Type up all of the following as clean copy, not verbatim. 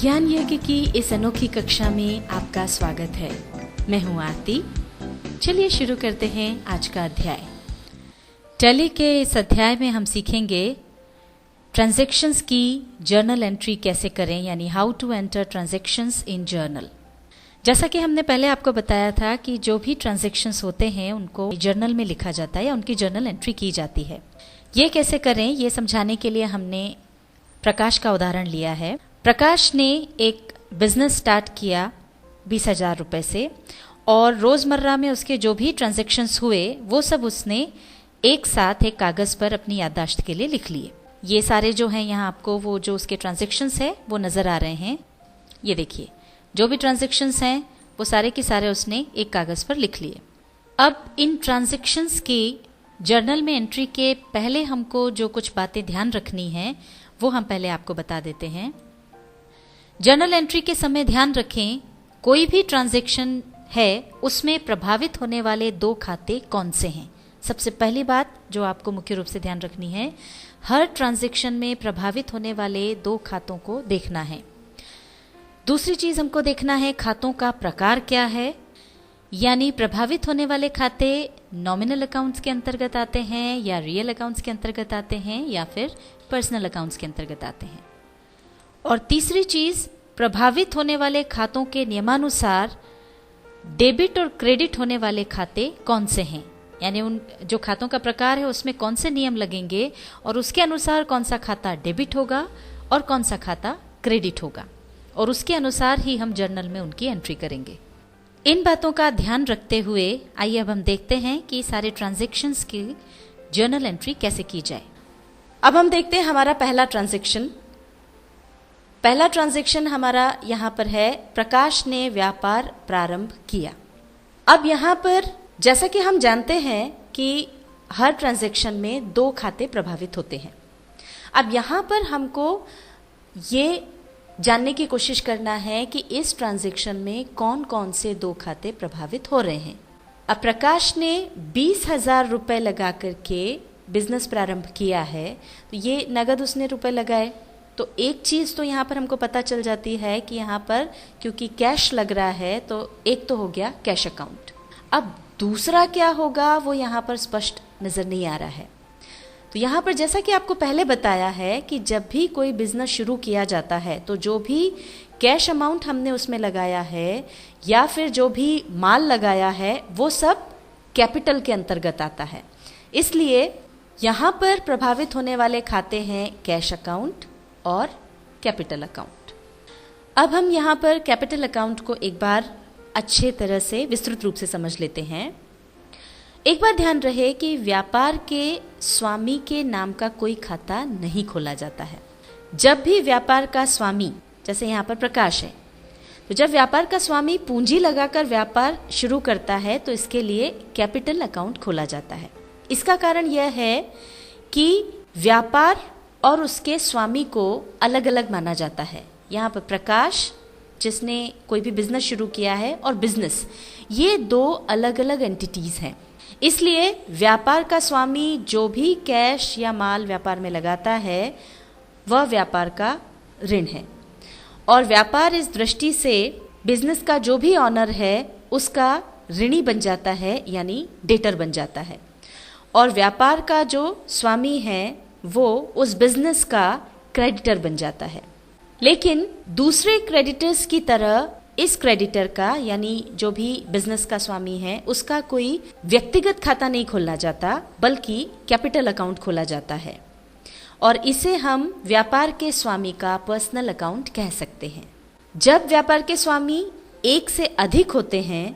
ज्ञान यज्ञ की इस अनोखी कक्षा में आपका स्वागत है। मैं हूं आरती। चलिए शुरू करते हैं आज का अध्याय। टैली के इस अध्याय में हम सीखेंगे ट्रांजैक्शंस की जर्नल एंट्री कैसे करें, यानी how to enter transactions in journal. जैसा कि हमने पहले आपको बताया था कि जो भी ट्रांजैक्शंस होते हैं उनको जर्नल में लिखा जाता है या उनकी जर्नल एंट्री की जाती है। ये कैसे करें ये समझाने के लिए हमने प्रकाश का उदाहरण लिया है। प्रकाश ने एक बिजनेस स्टार्ट किया 20,000 रुपये से और रोज़मर्रा में उसके जो भी ट्रांजैक्शंस हुए वो सब उसने एक साथ एक कागज़ पर अपनी याददाश्त के लिए लिख लिए। ये सारे जो हैं यहाँ आपको वो जो उसके ट्रांजैक्शंस है वो नज़र आ रहे हैं। ये देखिए जो भी ट्रांजैक्शंस हैं वो सारे के सारे उसने एक कागज़ पर लिख लिए। अब इन ट्रांजैक्शंस की जर्नल में एंट्री के पहले हमको जो कुछ बातें ध्यान रखनी हैं वो हम पहले आपको बता देते हैं। जर्नल एंट्री के समय ध्यान रखें कोई भी ट्रांजैक्शन है उसमें प्रभावित होने वाले दो खाते कौन से हैं। सबसे पहली बात जो आपको मुख्य रूप से ध्यान रखनी है, हर ट्रांजैक्शन में प्रभावित होने वाले दो खातों को देखना है। दूसरी चीज हमको देखना है खातों का प्रकार क्या है, यानी प्रभावित होने वाले खाते नॉमिनल अकाउंट्स के अंतर्गत आते हैं या रियल अकाउंट्स के अंतर्गत आते हैं या फिर पर्सनल अकाउंट्स के अंतर्गत आते हैं। और तीसरी चीज प्रभावित होने वाले खातों के नियमानुसार डेबिट और क्रेडिट होने वाले खाते कौन से हैं, यानी उन जो खातों का प्रकार है उसमें कौन से नियम लगेंगे और उसके अनुसार कौन सा खाता डेबिट होगा और कौन सा खाता क्रेडिट होगा, और उसके अनुसार ही हम जर्नल में उनकी एंट्री करेंगे। इन बातों का ध्यान रखते हुए आइए अब हम देखते हैं कि सारे ट्रांजैक्शंस की जर्नल एंट्री कैसे की जाए। अब हम देखते हैं हमारा पहला ट्रांजैक्शन हमारा यहाँ पर है, प्रकाश ने व्यापार प्रारंभ किया। अब यहाँ पर जैसा कि हम जानते हैं कि हर ट्रांजैक्शन में दो खाते प्रभावित होते हैं। अब यहाँ पर हमको ये जानने की कोशिश करना है कि इस ट्रांजैक्शन में कौन कौन से दो खाते प्रभावित हो रहे हैं। अब प्रकाश ने 20,000 रुपये लगा करके बिजनेस प्रारंभ किया है, तो ये नगद उसने रुपए लगाए। तो एक चीज तो यहाँ पर हमको पता चल जाती है कि यहाँ पर क्योंकि कैश लग रहा है तो एक तो हो गया कैश अकाउंट। अब दूसरा क्या होगा वो यहाँ पर स्पष्ट नजर नहीं आ रहा है। तो यहाँ पर जैसा कि आपको पहले बताया है कि जब भी कोई बिजनेस शुरू किया जाता है तो जो भी कैश अमाउंट हमने उसमें लगाया है या फिर जो भी माल लगाया है वो सब कैपिटल के अंतर्गत आता है। इसलिए यहाँ पर प्रभावित होने वाले खाते हैं कैश अकाउंट और कैपिटल अकाउंट। अब हम यहाँ पर कैपिटल अकाउंट को एक बार अच्छे तरह से विस्तृत रूप से समझ लेते हैं। एक बार ध्यान रहे कि व्यापार के स्वामी के नाम का कोई खाता नहीं खोला जाता है। जब भी व्यापार का स्वामी, जैसे यहाँ पर प्रकाश है, तो जब व्यापार का स्वामी पूंजी लगाकर व्यापार शुरू करता है तो इसके लिए कैपिटल अकाउंट खोला जाता है। इसका कारण यह है कि व्यापार और उसके स्वामी को अलग अलग माना जाता है। यहाँ पर प्रकाश जिसने कोई भी बिजनेस शुरू किया है और बिजनेस, ये दो अलग अलग एंटिटीज हैं। इसलिए व्यापार का स्वामी जो भी कैश या माल व्यापार में लगाता है वह व्यापार का ऋण है, और व्यापार इस दृष्टि से बिजनेस का जो भी ऑनर है उसका ऋणी बन जाता है, यानी डेटर बन जाता है। और व्यापार का जो स्वामी है वो उस बिजनेस का क्रेडिटर बन जाता है। लेकिन दूसरे क्रेडिटर्स की तरह इस क्रेडिटर का, यानी जो भी बिजनेस का स्वामी है, उसका कोई व्यक्तिगत खाता नहीं खोलना जाता बल्कि कैपिटल अकाउंट खोला जाता है, और इसे हम व्यापार के स्वामी का पर्सनल अकाउंट कह सकते हैं। जब व्यापार के स्वामी एक से अधिक होते हैं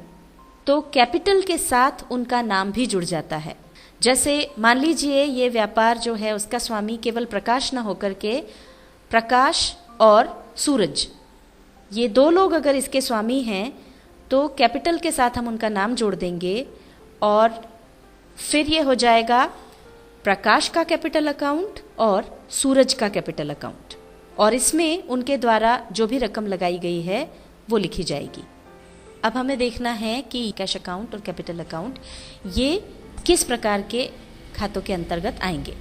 तो कैपिटल के साथ उनका नाम भी जुड़ जाता है। जैसे मान लीजिए ये व्यापार जो है उसका स्वामी केवल प्रकाश न होकर के प्रकाश और सूरज, ये दो लोग अगर इसके स्वामी हैं तो कैपिटल के साथ हम उनका नाम जोड़ देंगे और फिर ये हो जाएगा प्रकाश का कैपिटल अकाउंट और सूरज का कैपिटल अकाउंट, और इसमें उनके द्वारा जो भी रकम लगाई गई है वो लिखी जाएगी। अब हमें देखना है कि कैश अकाउंट और कैपिटल अकाउंट ये किस प्रकार के खातों के अंतर्गत आएंगे।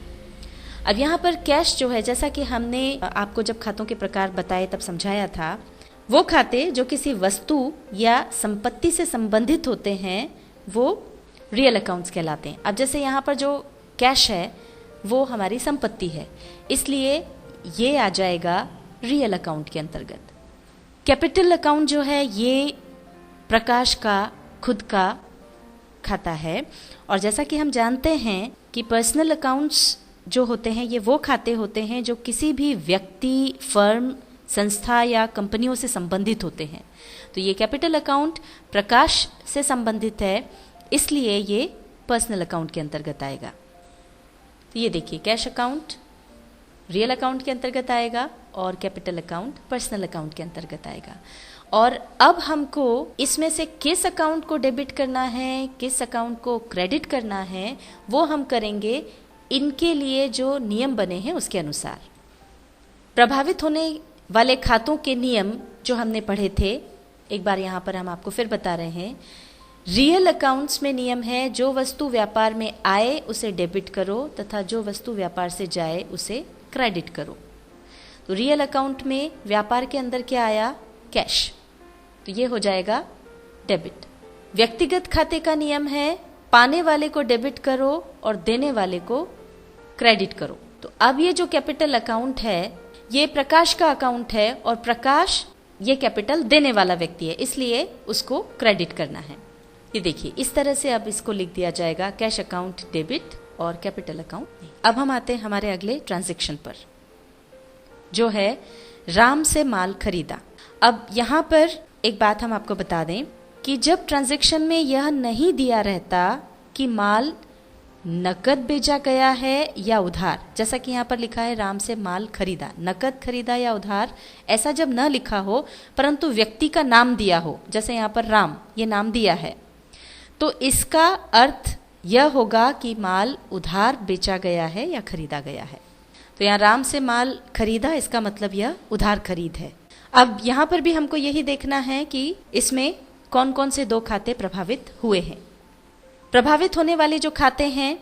अब यहाँ पर कैश जो है, जैसा कि हमने आपको जब खातों के प्रकार बताए तब समझाया था, वो खाते जो किसी वस्तु या संपत्ति से संबंधित होते हैं वो रियल अकाउंट्स कहलाते हैं। अब जैसे यहाँ पर जो कैश है वो हमारी संपत्ति है, इसलिए ये आ जाएगा रियल अकाउंट के अंतर्गत। कैपिटल अकाउंट जो है ये प्रकाश का खुद का खाता है, और जैसा कि हम जानते हैं कि पर्सनल अकाउंट्स जो होते हैं ये वो खाते होते हैं जो किसी भी व्यक्ति, फर्म, संस्था या कंपनियों से संबंधित होते हैं। तो ये कैपिटल अकाउंट प्रकाश से संबंधित है, इसलिए ये पर्सनल अकाउंट के अंतर्गत आएगा। तो ये देखिए, कैश अकाउंट रियल अकाउंट के अंतर्गत आएगा और कैपिटल अकाउंट पर्सनल अकाउंट के अंतर्गत आएगा। और अब हमको इसमें से किस अकाउंट को डेबिट करना है, किस अकाउंट को क्रेडिट करना है, वो हम करेंगे इनके लिए जो नियम बने हैं उसके अनुसार। प्रभावित होने वाले खातों के नियम जो हमने पढ़े थे, एक बार यहाँ पर हम आपको फिर बता रहे हैं। रियल अकाउंट्स में नियम है, जो वस्तु व्यापार में आए उसे डेबिट करो तथा जो वस्तु व्यापार से जाए उसे क्रेडिट करो। तो रियल अकाउंट में व्यापार के अंदर क्या आया? कैश, तो ये हो जाएगा डेबिट। व्यक्तिगत खाते का नियम है, पाने वाले को डेबिट करो और देने वाले को क्रेडिट करो। तो अब ये जो कैपिटल अकाउंट है ये प्रकाश का अकाउंट है, और प्रकाश ये कैपिटल देने वाला व्यक्ति है, इसलिए उसको क्रेडिट करना है। ये देखिए, इस तरह से अब इसको लिख दिया जाएगा, कैश अकाउंट डेबिट और कैपिटल अकाउंट नहीं। अब हम आते हैं हमारे अगले ट्रांजैक्शन पर, जो है राम से माल खरीदा। अब यहाँ पर एक बात हम आपको बता दें कि जब ट्रांजैक्शन में यह नहीं दिया रहता कि माल नकद बेचा गया है या उधार, जैसा कि यहाँ पर लिखा है राम से माल खरीदा, नकद खरीदा या उधार, ऐसा जब न लिखा हो परंतु व्यक्ति का नाम दिया हो, जैसे यहाँ पर राम ये नाम दिया है, तो इसका अर्थ यह होगा कि माल उधार बेचा गया है या खरीदा गया है। तो यहाँ राम से माल खरीदा, इसका मतलब यह उधार खरीद है। अब यहाँ पर भी हमको यही देखना है कि इसमें कौन कौन से दो खाते प्रभावित हुए हैं। प्रभावित होने वाले जो खाते हैं,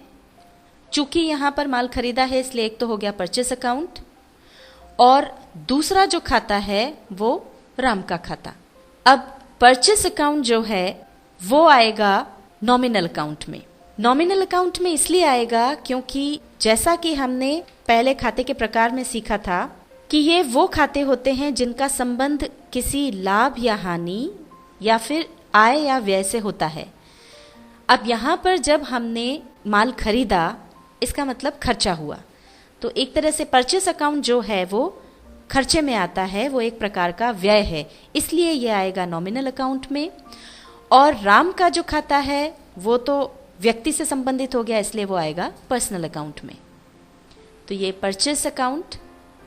चूंकि यहाँ पर माल खरीदा है इसलिए एक तो हो गया परचेस अकाउंट, और दूसरा जो खाता है वो राम का खाता। अब परचेस अकाउंट जो है वो आएगा नॉमिनल अकाउंट में। नॉमिनल अकाउंट में इसलिए आएगा क्योंकि जैसा कि हमने पहले खाते के प्रकार में सीखा था कि ये वो खाते होते हैं जिनका संबंध किसी लाभ या हानि या फिर आय या व्यय से होता है। अब यहाँ पर जब हमने माल खरीदा, इसका मतलब खर्चा हुआ, तो एक तरह से परचेस अकाउंट जो है वो खर्चे में आता है, वो एक प्रकार का व्यय है, इसलिए ये आएगा नॉमिनल अकाउंट में। और राम का जो खाता है वो तो व्यक्ति से संबंधित हो गया, इसलिए वो आएगा पर्सनल अकाउंट में। तो ये परचेस अकाउंट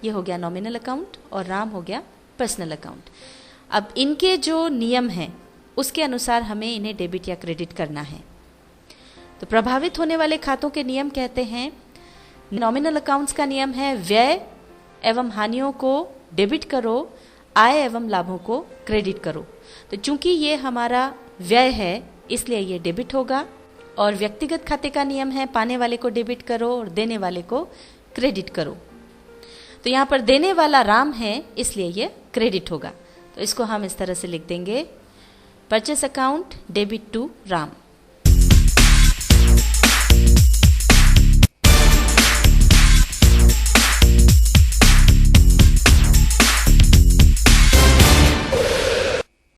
ये हो गया नॉमिनल अकाउंट और राम हो गया पर्सनल अकाउंट। अब इनके जो नियम हैं उसके अनुसार हमें इन्हें डेबिट या क्रेडिट करना है। तो प्रभावित होने वाले खातों के नियम कहते हैं, नॉमिनल अकाउंट्स का नियम है व्यय एवं हानियों को डेबिट करो, आय एवं लाभों को क्रेडिट करो। तो चूंकि ये हमारा व्यय है इसलिए ये डेबिट होगा, और व्यक्तिगत खाते का नियम है पाने वाले को डेबिट करो और देने वाले को क्रेडिट करो। तो यहाँ पर देने वाला राम है इसलिए ये क्रेडिट होगा। तो इसको हम इस तरह से लिख देंगे, purchase account debit to Ram.